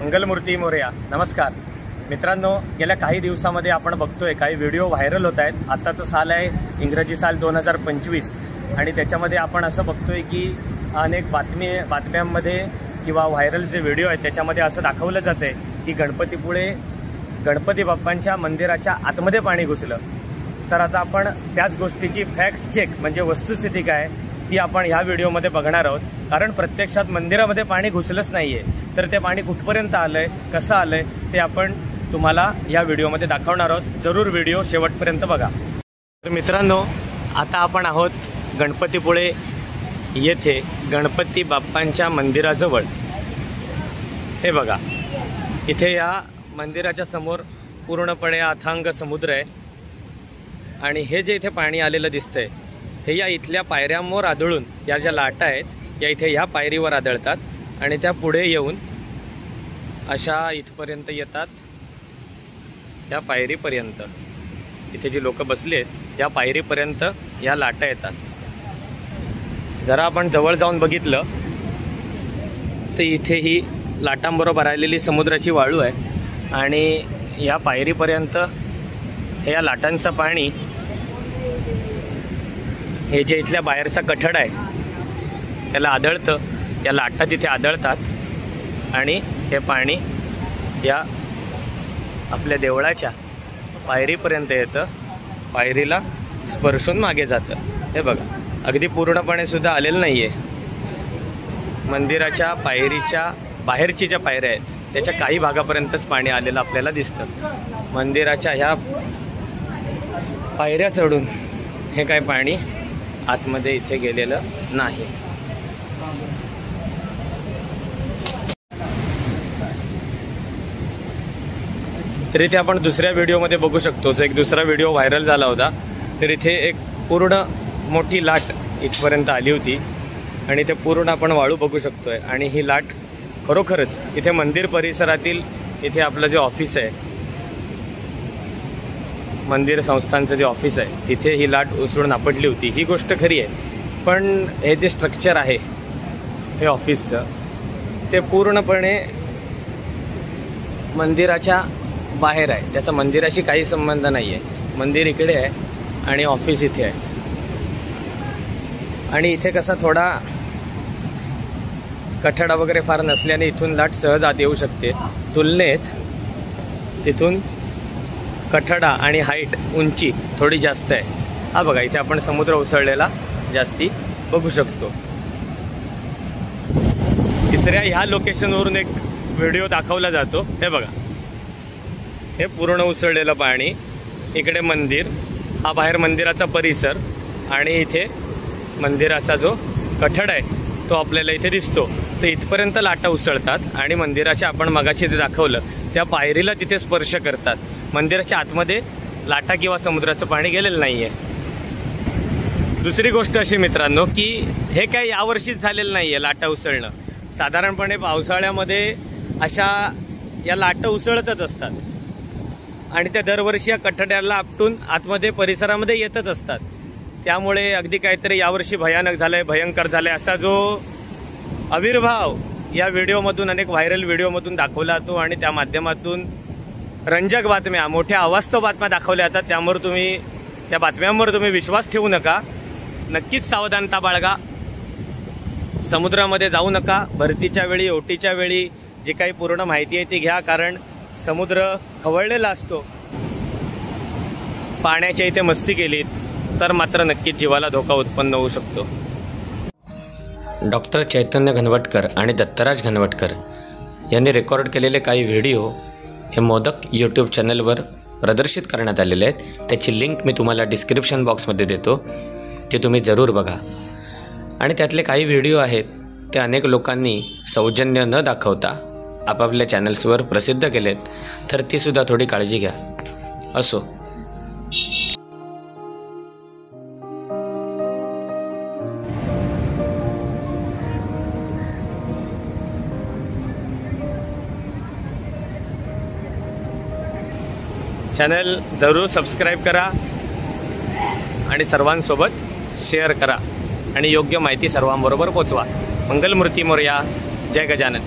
मंगलमूर्ती मोरया. नमस्कार मित्रांनो, गेल्या काही दिवसामध्ये आपण बघतोय काही व्हिडिओ व्हायरल होत आहेत. आत्ताचं साल आहे इंग्रजी साल 2025 आणि त्याच्यामध्ये आपण असं बघतोय की अनेक बातम्यांमध्ये किंवा व्हायरल जे व्हिडिओ आहेत त्याच्यामध्ये असं दाखवलं जातं आहे की गणपती बाप्पांच्या मंदिराच्या आतमध्ये पाणी घुसलं. तर आता आपण त्याच गोष्टीची फॅक्ट चेक म्हणजे वस्तुस्थिती काय ती आपण ह्या व्हिडिओमध्ये बघणार आहोत. कारण प्रत्यक्षात मंदिरामध्ये पाणी घुसलंच नाहीये, तर ते पाणी कुठपर्यंत आलंय, कसं आलंय ते आपण तुम्हाला या व्हिडिओमध्ये दाखवणार आहोत. जरूर व्हिडिओ शेवटपर्यंत बघा. तर मित्रांनो, आता आपण आहोत गणपतीपुळे येथे गणपती बाप्पांच्या मंदिराजवळ. हे बघा, इथे या मंदिराच्या समोर पूर्णपणे अथांग समुद्र आहे आणि हे जे इथे पाणी आलेलं दिसतंय हे या इथल्या पायऱ्यांवर आदळून या ज्या लाटा आहेत या इथे ह्या पायरीवर आदळतात आणि त्या पुढे येऊन अशा इथपर्यंत येतात. या पायरीपर्यंत इथे जी लोक बसली आहेत या पायरीपर्यंत या लाटा येतात. जरा आपण जवळ जाऊन बघितलं तर इथे ही लाटांबरोबर आलेली समुद्राची वाळू आहे आणि या पायरीपर्यंत हे या लाटांचं पाणी हे जे इथल्या बाहेरचा कठड आहे त्याला आदळतं. या लाटा तिथे आदळतात आणि हे पाणी या आपल्या देवळाच्या पायरीपर्यंत येतं, पायरीला स्पर्शून मागे जातं. हे बघा, अगदी पूर्णपणे सुद्धा आलेलं नाही आहे. मंदिराच्या पायरीच्या बाहेरची ज्या पायऱ्या आहेत त्याच्या काही भागापर्यंतच पाणी आलेलं आपल्याला दिसतं. मंदिराच्या ह्या पायऱ्या चढून हे काय पाणी आतमध्ये इथे गेलेलं नाही. तर इथे आपण दुसऱ्या व्हिडिओमध्ये बघू शकतो, जो एक दुसरा व्हिडिओ व्हायरल झाला होता, तर इथे एक पूर्ण मोठी लाट इथपर्यंत आली होती आणि इथे पूर्ण आपण वाळू बघू शकतोय. आणि ही लाट खरोखरच इथे मंदिर परिसरातील इथे आपलं जे ऑफिस आहे, मंदिर संस्थांचं जे ऑफिस आहे तिथे ही लाट उसळून आपटली होती. ही गोष्ट खरी आहे, पण हे जे स्ट्रक्चर आहे हे ऑफिसचं ते पूर्णपणे मंदिराच्या बाहेर आहे. त्याचा मंदिराशी काही संबंध नाही आहे. मंदिर इकडे आहे आणि ऑफिस इथे आहे. आणि इथे कसा थोडा कठडा वगैरे फार नसल्याने इथून लाट सहज आत येऊ शकते. तुलनेत तिथून कठडा आणि हाईट उंची थोडी जास्त आहे. हा बघा, इथे आपण समुद्र उसळलेला जास्ती बघू शकतो. तिसऱ्या ह्या लोकेशनवरून एक व्हिडिओ दाखवला जातो. हे बघा, हे पूर्ण उसळलेलं पाणी, इकडे मंदिर, हा बाहेर मंदिराचा परिसर आणि इथे मंदिराचा जो कठड आहे तो आपल्याला इथे दिसतो. तर इथपर्यंत लाटा उसळतात आणि मंदिराच्या आपण मगाशी ते दाखवलं त्या पायरीला तिथे स्पर्श करतात. मंदिराच्या आतमध्ये लाटा किंवा समुद्राचं पाणी गेलेलं नाही आहे. दुसरी गोष्ट अशी मित्रांनो की हे काय यावर्षीच झालेलं नाही आहे लाटा उसळणं. साधारणपणे पावसाळ्यामध्ये अशा या लाटा उसळतच असतात आणि त्या दरवर्षी या कठड्याला आपटून आतमध्ये परिसरामध्ये येतच असतात. त्यामुळे अगदी काहीतरी यावर्षी भयानक झालं आहे, भयंकर झालं आहे असा जो आविर्भाव या व्हिडिओमधून, अनेक व्हायरल व्हिडिओमधून दाखवला जातो आणि त्या माध्यमातून रंजक बातम्या, मोठ्या अवास्तव बातम्या दाखवल्या जातात. त्यामुळे त्या बातम्यांवर तुम्ही विश्वास ठेवू नका. नक्कीच सावधानता बाळगा. समुद्रामध्ये जाऊ नका. भरतीच्या वेळी, ओटीच्या वेळी जी काही पूर्ण माहिती आहे ती घ्या, कारण समुद्र खवळलेला असतो. पाण्याच्या इथे मस्ती केलीत तर मात्र नक्कीच जीवाला धोका उत्पन्न होऊ शकतो. डॉक्टर चैतन्य घनवटकर आणि दत्तराज घनवटकर यांनी रेकॉर्ड केलेले काही व्हिडिओ हे मोदक यूट्यूब चॅनलवर प्रदर्शित करण्यात आलेले आहेत. त्याची लिंक मी तुम्हाला डिस्क्रिप्शन बॉक्समध्ये देतो, ते तुम्ही जरूर बघा. आणि त्यातले काही व्हिडिओ आहेत ते अनेक लोकांनी सौजन्य न दाखवता आपापल्या चॅनल्सवर प्रसिद्ध केलेत, तर तीसुद्धा थोडी काळजी घ्या. असो, चॅनल जरूर सबस्क्राईब करा आणि सर्वांसोबत शेअर करा आणि योग्य माहिती सर्वांबरोबर पोचवा. मंगलमूर्ती मोरया. जय गजानन.